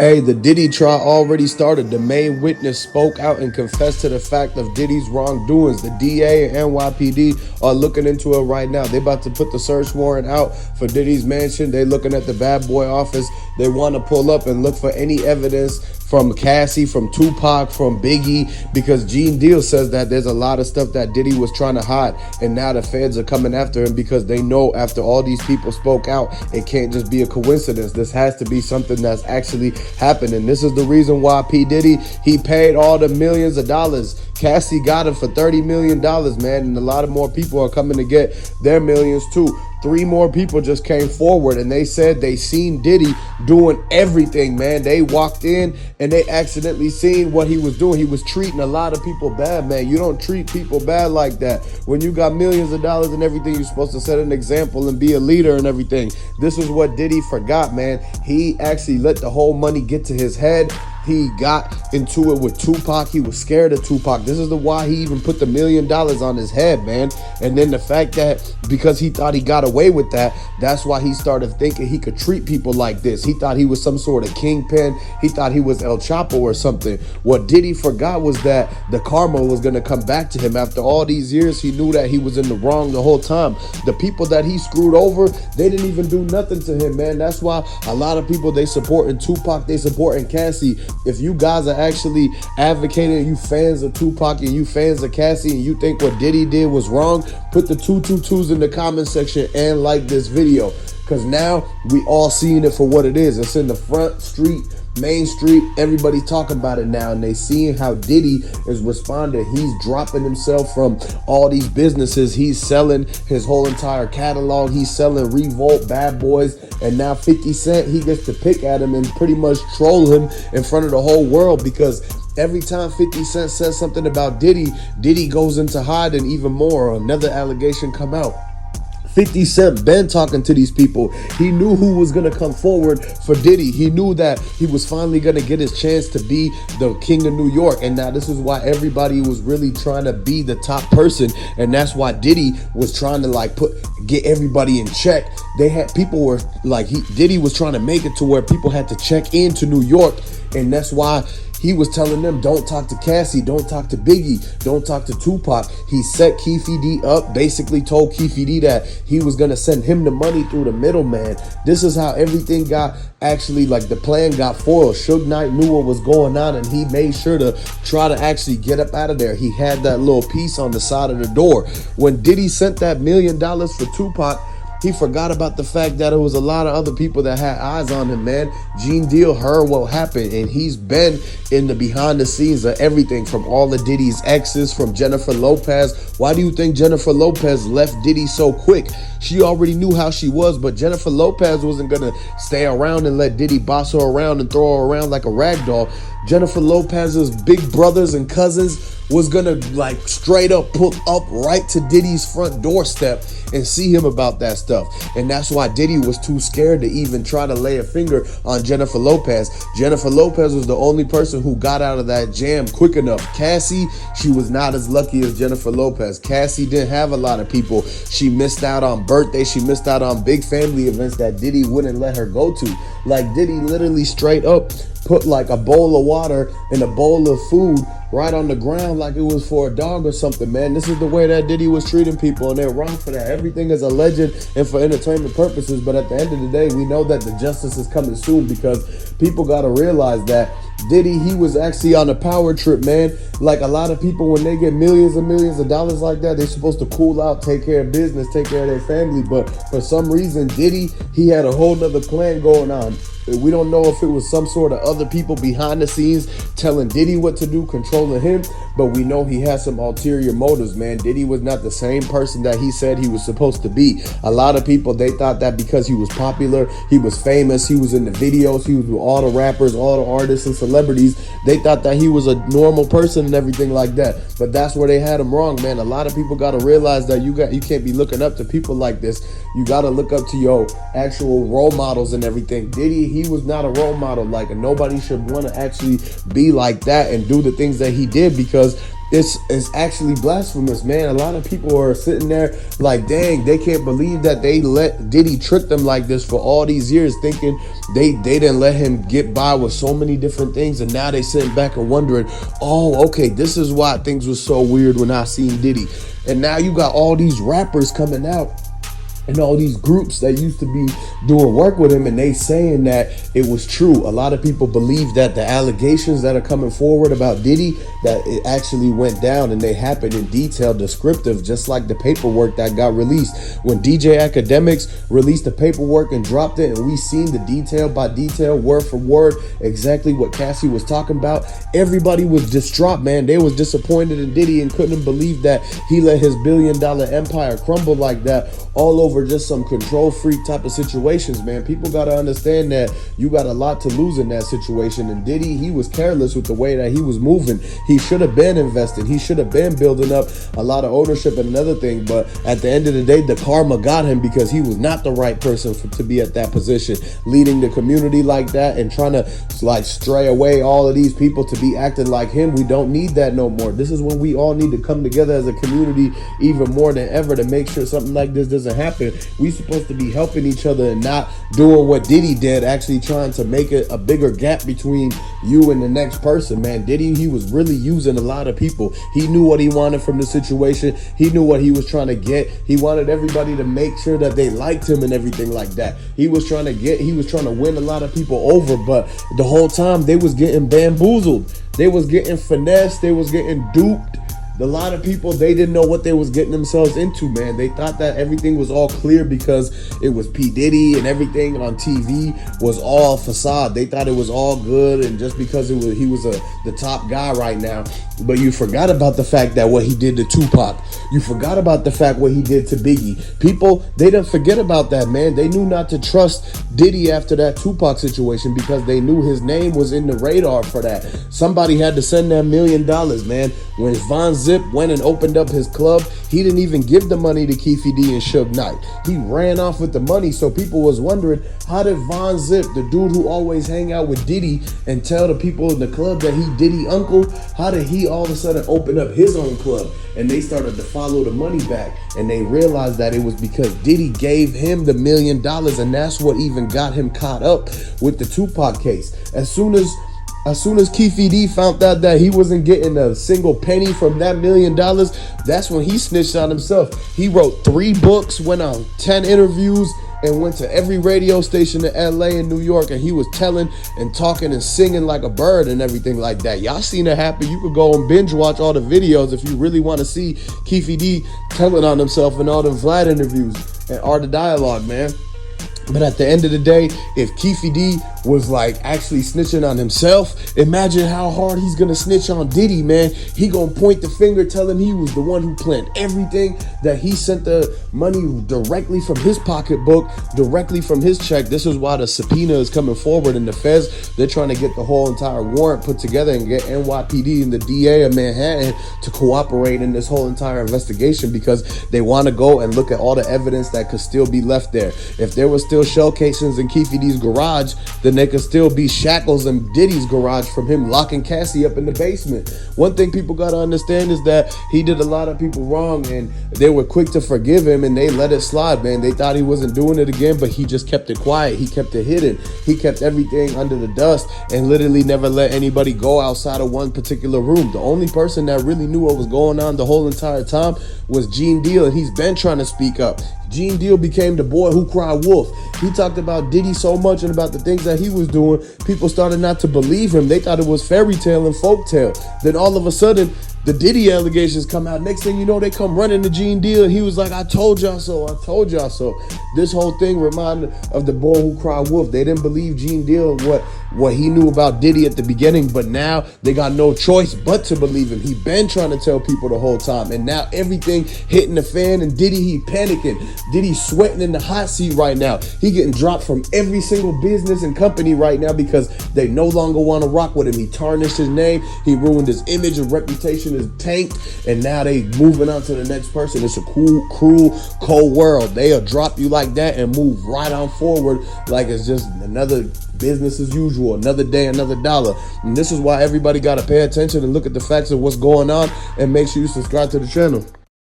Hey, the Diddy trial already started. The main witness spoke out and confessed to the fact of Diddy's wrongdoings. The DA and NYPD are looking into it right now. They about to put the search warrant out for Diddy's mansion. They looking at the bad boy office. They want to pull up and look for any evidence from Cassie, from Tupac, from Biggie, because Gene Deal says that there's a lot of stuff that Diddy was trying to hide, and now the feds are coming after him because they know after all these people spoke out, it can't just be a coincidence. This has to be something that's actually happening. This is the reason why PDiddy, he paid all the millions of dollars. Cassie got him for $30 million, man, and a lot of more people are coming to get their millions too. 3 more people just came forward and they said they seen Diddy doing everything, man. They walked in and they accidentally seen what he was doing. He was treating a lot of people bad, man. You don't treat people bad like that. When you got millions of dollars and everything, you're supposed to set an example and be a leader and everything. This is what Diddy forgot, man. He actually let the whole money get to his head. He got into it with Tupac. He was scared of Tupac. This is the why he even put the $1 million on his head, man. And then the fact that because he thought he got away with that, that's why he started thinking he could treat people like this. He thought he was some sort of kingpin. He thought he was El Chapo or something. What Diddy forgot was that the karma was going to come back to him. After all these years, he knew that he was in the wrong the whole time. The people that he screwed over, they didn't even do nothing to him, man. That's why a lot of people, they supporting Tupac, they supporting Cassie. If you guys are actually advocating, you fans of Tupac and you fans of Cassie, and you think what Diddy did was wrong, put the 222s in the comment section and like this video, because now we all seeing it for what it is. It's in the front street, Main Street. Everybody talking about it now, and they seeing how Diddy is responding. He's dropping himself from all these businesses. He's selling his whole entire catalog. He's selling Revolt, Bad Boys, and now 50 Cent, he gets to pick at him and pretty much troll him in front of the whole world, because every time 50 Cent says something about Diddy, Diddy goes into hiding even more. Another allegation come out. 50 Cent been talking to these people. He knew who was going to come forward for Diddy. He knew that he was finally going to get his chance to be the king of New York. And now this is why everybody was really trying to be the top person. And that's why Diddy was trying to get everybody in check. They had people were like, Diddy was trying to make it to where people had to check into New York. And that's why he was telling them, don't talk to Cassie, don't talk to Biggie, don't talk to Tupac. He set Keefe up, basically told Keefe that he was going to send him the money through the middleman. This is how everything got actually, the plan got foiled. Sugeknight knew what was going on, and he made sure to try to actually get up out of there. He had that little piece on the side of the door. When Diddy sent that $1 million for Tupac, he forgot about the fact that it was a lot of other people that had eyes on him, man. Gene Deal heard what happened, and he's been in the behind the scenes of everything, from all of Diddy's exes, from Jennifer Lopez. Why do you think Jennifer Lopez left Diddy so quick? She already knew how she was, but Jennifer Lopez wasn't going to stay around and let Diddy boss her around and throw her around like a rag doll. Jennifer Lopez's big brothers and cousins was gonna straight up pull up right to Diddy's front doorstep and see him about that stuff. And that's why Diddy was too scared to even try to lay a finger on Jennifer Lopez. Jennifer Lopez was the only person who got out of that jam quick enough. Cassie, she was not as lucky as Jennifer Lopez. Cassie didn't have a lot of people. She missed out on birthdays. She missed out on big family events that Diddy wouldn't let her go to. Diddy literally straight up put a bowl of water and a bowl of food right on the ground like it was for a dog or something, man. This is the way that Diddy was treating people, and they're wrong for that. Everything is alleged and for entertainment purposes, but at the end of the day, we know that the justice is coming soon, because people got to realize that Diddy, he was actually on a power trip, man. A lot of people, when they get millions and millions of dollars like that, they're supposed to cool out, take care of business, take care of their family. But for some reason, Diddy, he had a whole nother plan going on. We don't know if it was some sort of other people behind the scenes telling Diddy what to do, controlling him, but we know he had some ulterior motives, man. Diddy was not the same person that he said he was supposed to be. A lot of people, they thought that because he was popular, he was famous, he was in the videos, he was with all the rappers, all the artists and celebrities, they thought that he was a normal person and everything like that. But that's where they had him wrong, man. A lot of people got to realize that you can't be looking up to people like this. You got to look up to your actual role models and everything. Diddy, he was not a role model. Nobody should want to actually be like that and do the things that he did, because It's actually blasphemous, man. A lot of people are sitting there like, dang, they can't believe that they let Diddy trick them like this for all these years, thinking they didn't let him get by with so many different things, and now they sitting back and wondering, oh, okay, this is why things were so weird when I seen Diddy. And now you got all these rappers coming out and all these groups that used to be doing work with him, and they saying that it was true. A lot of people believe that the allegations that are coming forward about Diddy, that it actually went down and they happened in detail, descriptive, just like the paperwork that got released. When DJ Academics released the paperwork and dropped it, and we seen the detail by detail, word for word, exactly what Cassie was talking about, everybody was distraught, man. They was disappointed in Diddy and couldn't believe that he let his billion-dollar empire crumble like that, all over just some control freak type of situations, man. People got to understand that you got a lot to lose in that situation. And Diddy, he was careless with the way that he was moving. He should have been invested. He should have been building up a lot of ownership and another thing. But at the end of the day, the karma got him because he was not the right person to be at that position, leading the community like that and trying to like stray away all of these people to be acting like him. We don't need that no more. This is when we all need to come together as a community even more than ever to make sure something like this doesn't happen. We supposed to be helping each other and not doing what Diddy did, actually trying to make it a bigger gap between you and the next person, man. Diddy, he was really using a lot of people. He knew what he wanted from the situation. He knew what he was trying to get. He wanted everybody to make sure that they liked him and everything like that. He was trying to win a lot of people over, but the whole time they was getting bamboozled. They was getting finessed. They was getting duped. A lot of people, they didn't know what they was getting themselves into, man. They thought that everything was all clear because it was PDiddy and everything on TV was all facade. They thought it was all good, and just because he was the top guy right now. But you forgot about the fact that what he did to Tupac. You forgot about the fact what he did to Biggie. People, they didn't forget about that, man. They knew not to trust Diddy after that Tupac situation because they knew his name was in the radar for that. Somebody had to send that $1 million, man. When Von Zip went and opened up his club, he didn't even give the money to Keefe and Sugeknight. He ran off with the money, so people was wondering, how did Von Zip, the dude who always hang out with Diddy and tell the people in the club that he Diddy uncle, how did he all of a sudden open up his own club? And they started to follow the money back, and they realized that it was because Diddy gave him the $1 million, and that's what even got him caught up with the Tupac case. As soon as Keefe found out that he wasn't getting a single penny from that $1 million, that's when he snitched on himself. He wrote 3 books, went on 10 interviews, and went to every radio station in LA and New York, and he was telling and talking and singing like a bird and everything like that. Y'all seen it happen. You could go and binge watch all the videos if you really want to see Keefe telling on himself in all them Vlad interviews and Art of Dialogue, man. But at the end of the day, if Keefe was like actually snitching on himself, imagine how hard he's gonna snitch on Diddy, man. He gonna point the finger, telling he was the one who planned everything, that he sent the money directly from his pocketbook, directly from his check. This is why the subpoena is coming forward in the feds. They're trying to get the whole entire warrant put together and get NYPD and the DA of Manhattan to cooperate in this whole entire investigation, because they want to go and look at all the evidence that could still be left there. If there was still shell casings in Keefe's garage, then there could still be shackles in Diddy's garage from him locking Cassie up in the basement. One thing people got to understand is that he did a lot of people wrong, and they were quick to forgive him, and they let it slide, man. They thought he wasn't doing it again, but he just kept it quiet. He kept it hidden. He kept everything under the dust and literally never let anybody go outside of one particular room. The only person that really knew what was going on the whole entire time was Gene Deal, and he's been trying to speak up. Gene Deal became the boy who cried wolf. He talked about Diddy so much and about the things that he was doing, people started not to believe him. They thought it was fairy tale and folk tale. Then all of a sudden, the Diddy allegations come out. Next thing you know, they come running to Gene Deal, and he was like, I told y'all so, I told y'all so. This whole thing reminded of the boy who cried wolf. They didn't believe Gene Deal what he knew about Diddy at the beginning, but now they got no choice but to believe him. He been trying to tell people the whole time, and now everything hitting the fan, and Diddy, he panicking. Diddy sweating in the hot seat right now. He getting dropped from every single business and company right now because they no longer want to rock with him. He tarnished his name. He ruined his image and reputation reputation is tanked, and now they moving on to the next person. It's a cruel, cold world. They'll drop you like that and move right on forward like it's just another business as usual, another day, another dollar. And this is why everybody got to pay attention and look at the facts of what's going on, and make sure you subscribe to the channel.